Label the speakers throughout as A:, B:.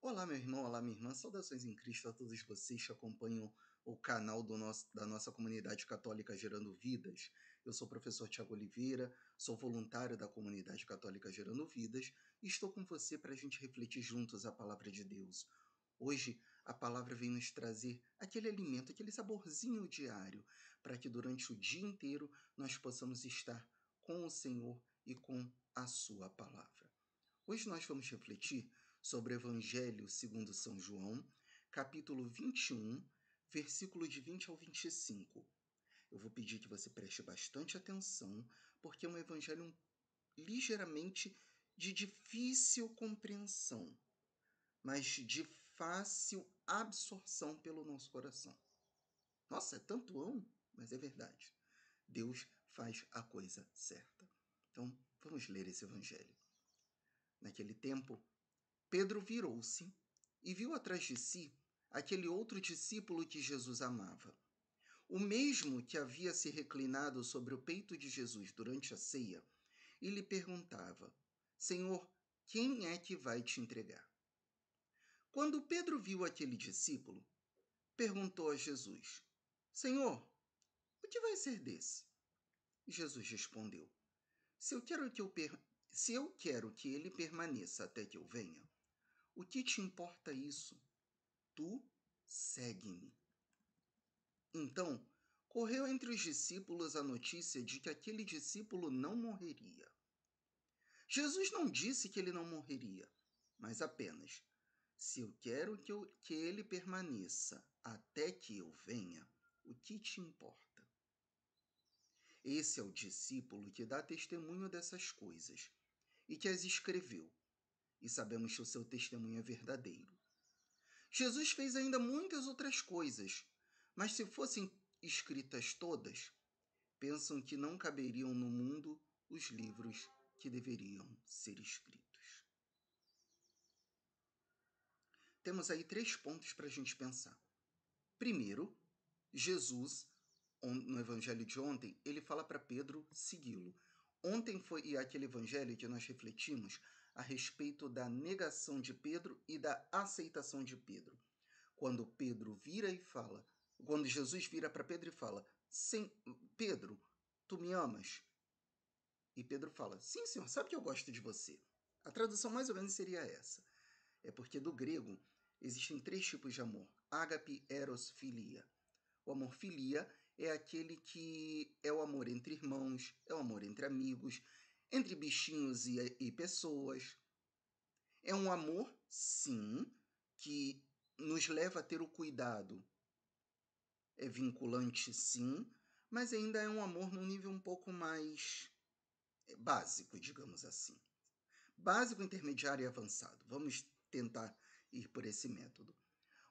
A: Olá, meu irmão, olá, minha irmã. Saudações em Cristo a todos vocês que acompanham o canal da nossa comunidade católica Gerando Vidas. Eu sou o professor Tiago Oliveira, sou voluntário da comunidade católica Gerando Vidas e estou com você para a gente refletir juntos a palavra de Deus. Hoje, a palavra vem nos trazer aquele alimento, aquele saborzinho diário, para que durante o dia inteiro nós possamos estar com o Senhor e com a sua palavra. Hoje nós vamos refletir sobre o Evangelho segundo São João, capítulo 21, versículo de 20 ao 25. Eu vou pedir que você preste bastante atenção, porque é um evangelho ligeiramente de difícil compreensão, mas de fácil absorção pelo nosso coração. Nossa, é tantoão, mas é verdade. Deus faz a coisa certa. Então, vamos ler esse evangelho. Naquele tempo, Pedro virou-se e viu atrás de si aquele outro discípulo que Jesus amava. O mesmo que havia se reclinado sobre o peito de Jesus durante a ceia e lhe perguntava: Senhor, quem é que vai te entregar? Quando Pedro viu aquele discípulo, perguntou a Jesus: Senhor, o que vai ser desse? Jesus respondeu: Se eu quero que, Se eu quero que ele permaneça até que eu venha, o que te importa isso? Tu segue-me. Então, correu entre os discípulos a notícia de que aquele discípulo não morreria. Jesus não disse que ele não morreria, mas apenas: se eu quero que ele permaneça até que eu venha, o que te importa? Esse é o discípulo que dá testemunho dessas coisas e que as escreveu, e sabemos que o seu testemunho é verdadeiro. Jesus fez ainda muitas outras coisas, mas se fossem escritas todas, pensam que não caberiam no mundo os livros que deveriam ser escritos. Temos aí 3 pontos para a gente pensar. Primeiro, Jesus, no evangelho de ontem, ele fala para Pedro segui-lo. Ontem foi aquele evangelho que nós refletimos a respeito da negação de Pedro e da aceitação de Pedro. Quando Pedro vira e fala, quando Jesus vira para Pedro e fala: Sim, Pedro, tu me amas? E Pedro fala: Sim, senhor, sabe que eu gosto de você. A tradução mais ou menos seria essa. É porque do grego existem 3 tipos de amor: ágape, eros, filia. O amor filia é aquele que é o amor entre irmãos, é o amor entre amigos, entre bichinhos e pessoas. É um amor, sim, que nos leva a ter o cuidado. É vinculante, sim, mas ainda é um amor num nível um pouco mais básico, digamos assim. Básico, intermediário e avançado. Vamos tentar ir por esse método.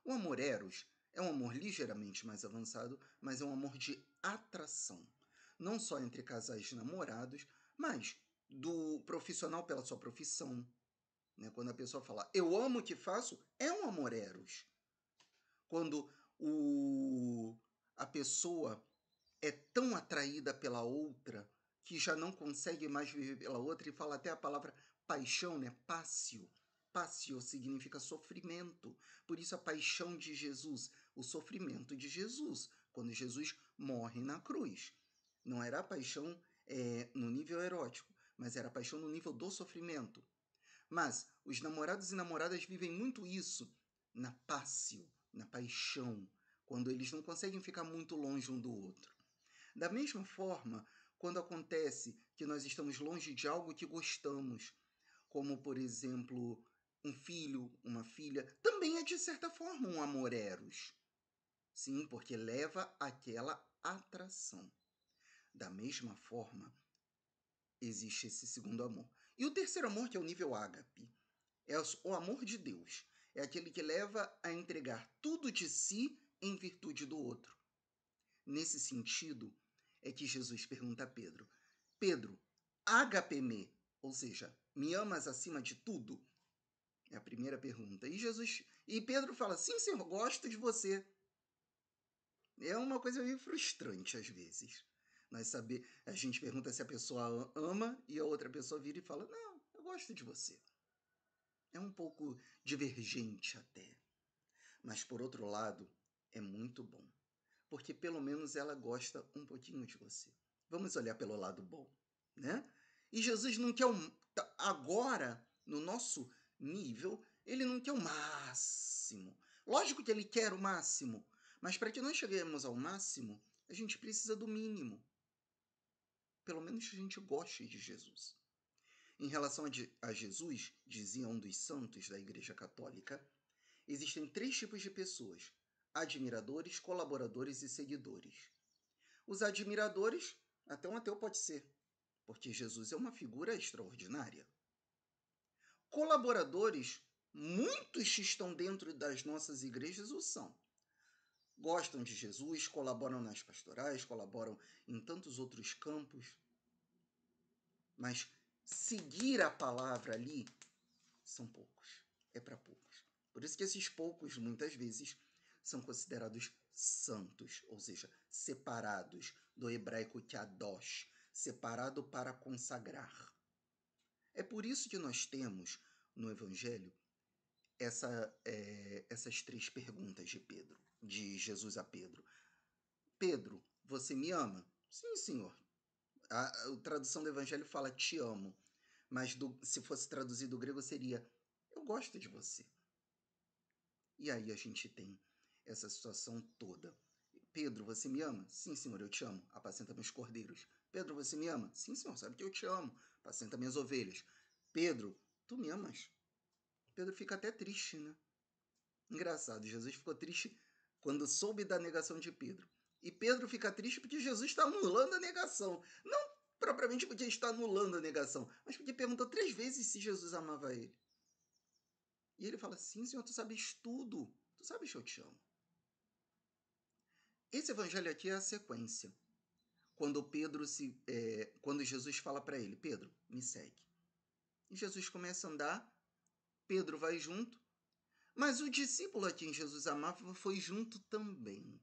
A: O amor eros é um amor ligeiramente mais avançado, mas é um amor de atração. Não só entre casais namorados, mas do profissional pela sua profissão. Né? Quando a pessoa fala, eu amo o que faço, é um amor eros. Quando a pessoa é tão atraída pela outra que já não consegue mais viver pela outra e fala até a palavra paixão, né? Pássio. Pássio significa sofrimento. Por isso a paixão de Jesus, o sofrimento de Jesus, quando Jesus morre na cruz. Não era a paixão no nível erótico, mas era a paixão no nível do sofrimento. Mas os namorados e namoradas vivem muito isso na pássio, na paixão, quando eles não conseguem ficar muito longe um do outro. Da mesma forma, quando acontece que nós estamos longe de algo que gostamos, como, por exemplo, um filho, uma filha, também é, de certa forma, um amor eros. Sim, porque leva àquela atração. Da mesma forma, existe esse segundo amor. E o terceiro amor, que é o nível ágape, é o amor de Deus. É aquele que leva a entregar tudo de si em virtude do outro. Nesse sentido, é que Jesus pergunta a Pedro: Pedro, ágape-me, ou seja, me amas acima de tudo? É a primeira pergunta. E Pedro fala: sim, senhor, gosto de você. É uma coisa meio frustrante às vezes. A gente pergunta se a pessoa ama e a outra pessoa vira e fala: não, eu gosto de você. É um pouco divergente até. Mas, por outro lado, é muito bom. Porque pelo menos ela gosta um pouquinho de você. Vamos olhar pelo lado bom, né? E Jesus não quer agora, no nosso nível, ele não quer o máximo. Lógico que ele quer o máximo, mas para que nós cheguemos ao máximo, a gente precisa do mínimo. Pelo menos que a gente goste de Jesus. Em relação a Jesus, dizia um dos santos da Igreja Católica, existem 3 tipos de pessoas: admiradores, colaboradores e seguidores. Os admiradores, até um ateu pode ser, porque Jesus é uma figura extraordinária. Colaboradores, muitos que estão dentro das nossas igrejas o são. Gostam de Jesus, colaboram nas pastorais, colaboram em tantos outros campos. Mas seguir a palavra ali são poucos. É para poucos. Por isso que esses poucos, muitas vezes, são considerados santos, ou seja, separados, do hebraico kadosh, separado para consagrar. É por isso que nós temos no Evangelho essas 3 perguntas de Jesus a Pedro. Pedro, você me ama? Sim, senhor. A tradução do Evangelho fala te amo, mas se fosse traduzido do grego seria eu gosto de você. E aí a gente tem essa situação toda. Pedro, você me ama? Sim, senhor, eu te amo. Apacenta meus cordeiros. Pedro, você me ama? Sim, senhor, sabe que eu te amo. Apacenta minhas ovelhas. Pedro, tu me amas? Pedro fica até triste, né? Engraçado, Jesus ficou triste quando soube da negação de Pedro. E Pedro fica triste porque Jesus está anulando a negação. Não propriamente porque está anulando a negação, mas porque perguntou 3 vezes se Jesus amava ele. E ele fala, sim, senhor, tu sabes tudo. Tu sabes que eu te amo. Esse evangelho aqui é a sequência. Quando Jesus fala para ele, Pedro, me segue. E Jesus começa a andar, Pedro vai junto, mas o discípulo a quem Jesus amava foi junto também.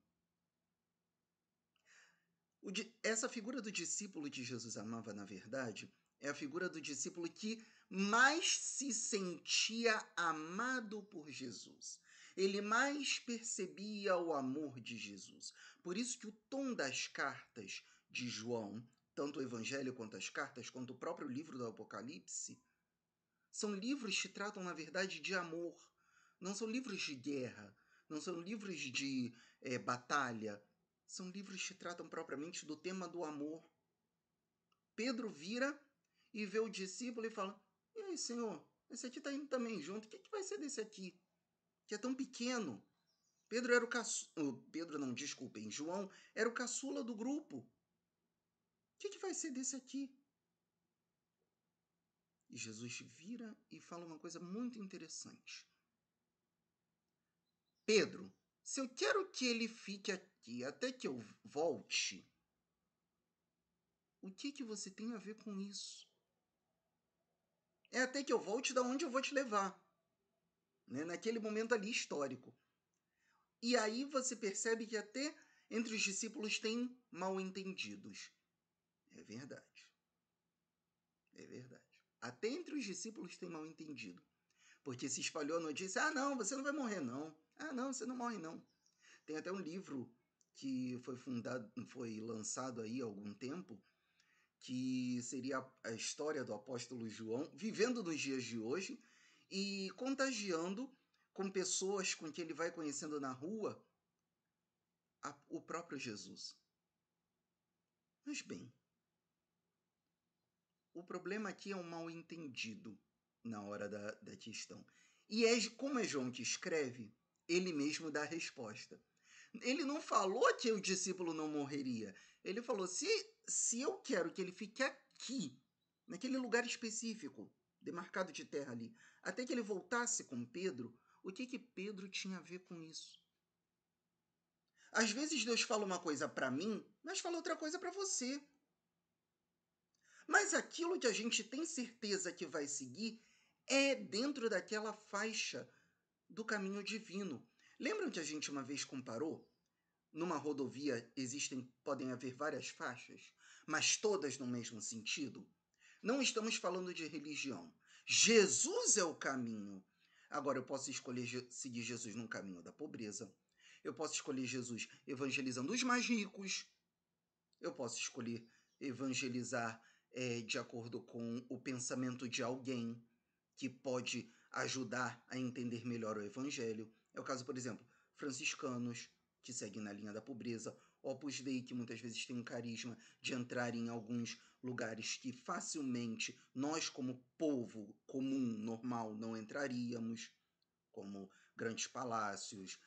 A: Essa figura do discípulo que Jesus amava, na verdade, é a figura do discípulo que mais se sentia amado por Jesus. Ele mais percebia o amor de Jesus. Por isso que o tom das cartas de João, tanto o Evangelho quanto as cartas, quanto o próprio livro do Apocalipse, são livros que tratam, na verdade, de amor. Não são livros de guerra, não são livros de batalha, são livros que tratam propriamente do tema do amor. Pedro vira e vê o discípulo e fala, e aí, Senhor, esse aqui está indo também junto, o que vai ser desse aqui? Que é tão pequeno. Pedro era o caçula... Pedro não, desculpem, João era o caçula do grupo. O que vai ser desse aqui? E Jesus vira e fala uma coisa muito interessante. Pedro, se eu quero que ele fique aqui até que eu volte, o que você tem a ver com isso? É até que eu volte da onde eu vou te levar. Né? Naquele momento ali histórico. E aí você percebe que até entre os discípulos tem mal-entendidos. É verdade. É verdade. Até entre os discípulos tem mal-entendido. Porque se espalhou a notícia, não, você não vai morrer não. Não, você não morre não. Tem até um livro que foi lançado aí há algum tempo, que seria a história do apóstolo João, vivendo nos dias de hoje e contagiando com pessoas com quem ele vai conhecendo na rua o próprio Jesus. Mas bem, o problema aqui é um mal-entendido na hora da questão. E como é João que escreve, ele mesmo dá a resposta. Ele não falou que o discípulo não morreria. Ele falou, se eu quero que ele fique aqui, naquele lugar específico, demarcado de terra ali, até que ele voltasse com Pedro, o que Pedro tinha a ver com isso? Às vezes Deus fala uma coisa para mim, mas fala outra coisa para você. Mas aquilo que a gente tem certeza que vai seguir é dentro daquela faixa do caminho divino. Lembram que a gente uma vez comparou? Numa rodovia podem haver várias faixas, mas todas no mesmo sentido? Não estamos falando de religião. Jesus é o caminho. Agora, eu posso escolher seguir Jesus no caminho da pobreza. Eu posso escolher Jesus evangelizando os mais ricos. Eu posso escolher evangelizar de acordo com o pensamento de alguém que pode ajudar a entender melhor o evangelho. É o caso, por exemplo, franciscanos, que seguem na linha da pobreza, Opus Dei, que muitas vezes tem um carisma de entrar em alguns lugares que facilmente nós, como povo comum, normal, não entraríamos, como grandes palácios,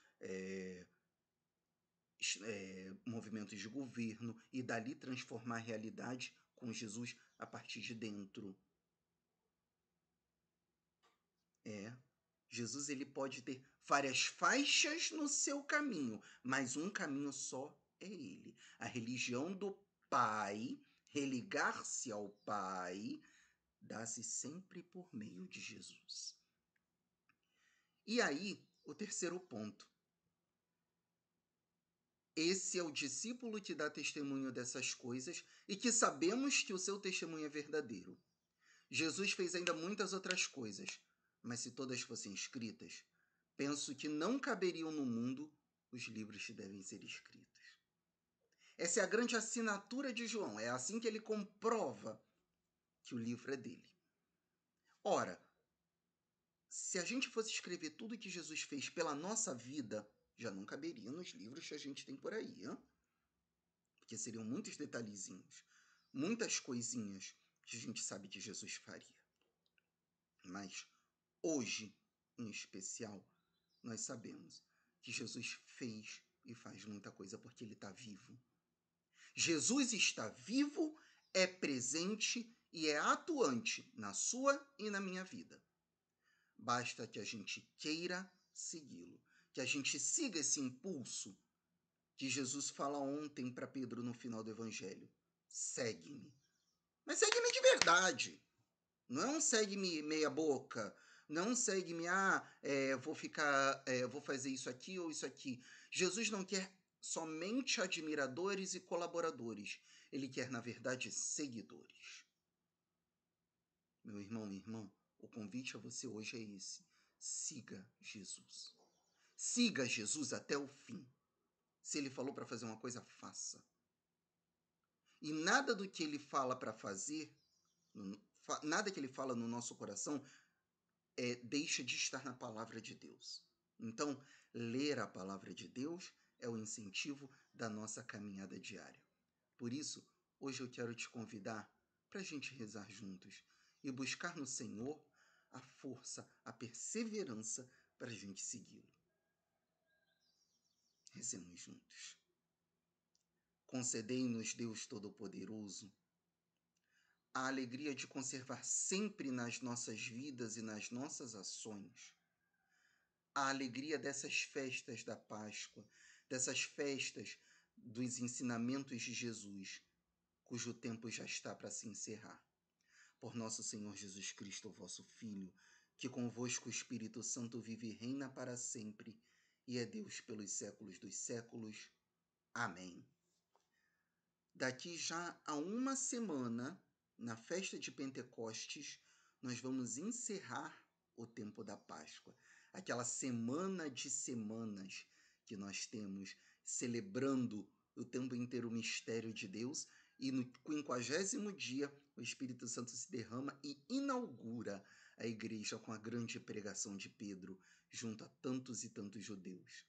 A: movimentos de governo, e dali transformar a realidade com Jesus a partir de dentro. Jesus ele pode ter várias faixas no seu caminho, mas um caminho só é ele. A religião do Pai, religar-se ao Pai, dá-se sempre por meio de Jesus. E aí, o terceiro ponto. Esse é o discípulo que dá testemunho dessas coisas e que sabemos que o seu testemunho é verdadeiro. Jesus fez ainda muitas outras coisas, mas se todas fossem escritas, penso que não caberiam no mundo os livros que devem ser escritos. Essa é a grande assinatura de João, é assim que ele comprova que o livro é dele. Ora, se a gente fosse escrever tudo que Jesus fez pela nossa vida, já não caberia nos livros que a gente tem por aí, hein? Porque seriam muitos detalhezinhos, muitas coisinhas que a gente sabe que Jesus faria. Mas hoje, em especial, nós sabemos que Jesus fez e faz muita coisa porque ele está vivo. Jesus está vivo, é presente e é atuante na sua e na minha vida. Basta que a gente queira segui-lo, que a gente siga esse impulso que Jesus fala ontem para Pedro no final do Evangelho. Segue-me. Mas segue-me de verdade. Não é um segue-me meia boca. Não segue-me, vou fazer isso aqui ou isso aqui. Jesus não quer somente admiradores e colaboradores. Ele quer, na verdade, seguidores. Meu irmão, minha irmã, o convite a você hoje é esse. Siga Jesus. Siga Jesus até o fim. Se ele falou para fazer uma coisa, faça. E nada do que ele fala para fazer, nada que ele fala no nosso coração, deixa de estar na palavra de Deus. Então, ler a palavra de Deus é o incentivo da nossa caminhada diária. Por isso, hoje eu quero te convidar para a gente rezar juntos e buscar no Senhor a força, a perseverança para a gente segui-lo. Rezemos juntos. Concedei-nos, Deus Todo-Poderoso, a alegria de conservar sempre nas nossas vidas e nas nossas ações a alegria dessas festas da Páscoa, dessas festas dos ensinamentos de Jesus, cujo tempo já está para se encerrar. Por nosso Senhor Jesus Cristo, vosso Filho, que convosco o Espírito Santo vive e reina para sempre, e é Deus pelos séculos dos séculos. Amém. Daqui já a uma semana, na festa de Pentecostes, nós vamos encerrar o tempo da Páscoa. Aquela semana de semanas que nós temos celebrando o tempo inteiro o mistério de Deus, e no 50º dia o Espírito Santo se derrama e inaugura a igreja com a grande pregação de Pedro junto a tantos e tantos judeus.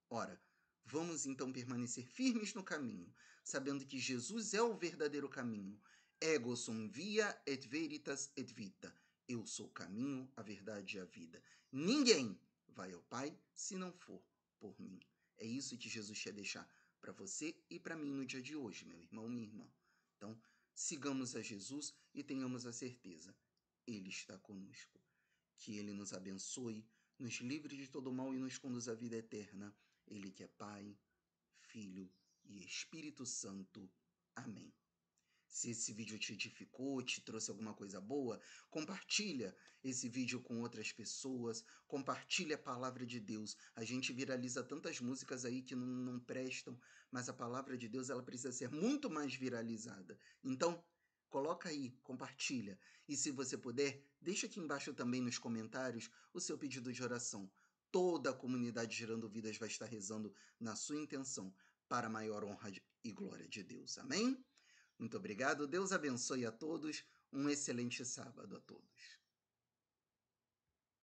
A: Ora, vamos então permanecer firmes no caminho, sabendo que Jesus é o verdadeiro caminho. Ego sum via et veritas et vita. Eu sou o caminho, a verdade e a vida. Ninguém vai ao Pai se não for por mim. É isso que Jesus quer deixar para você e para mim no dia de hoje, meu irmão, minha irmã. Então, sigamos a Jesus e tenhamos a certeza, Ele está conosco. Que Ele nos abençoe, nos livre de todo mal e nos conduz à vida eterna. Ele que é Pai, Filho e Espírito Santo. Amém. Se esse vídeo te edificou, te trouxe alguma coisa boa, compartilha esse vídeo com outras pessoas, compartilha a palavra de Deus. A gente viraliza tantas músicas aí que não prestam, mas a palavra de Deus ela precisa ser muito mais viralizada. Então, coloca aí, compartilha. E se você puder, deixa aqui embaixo também nos comentários o seu pedido de oração. Toda a comunidade Gerando Vidas vai estar rezando na sua intenção, para a maior honra e glória de Deus. Amém? Muito obrigado. Deus abençoe a todos. Um excelente sábado a todos.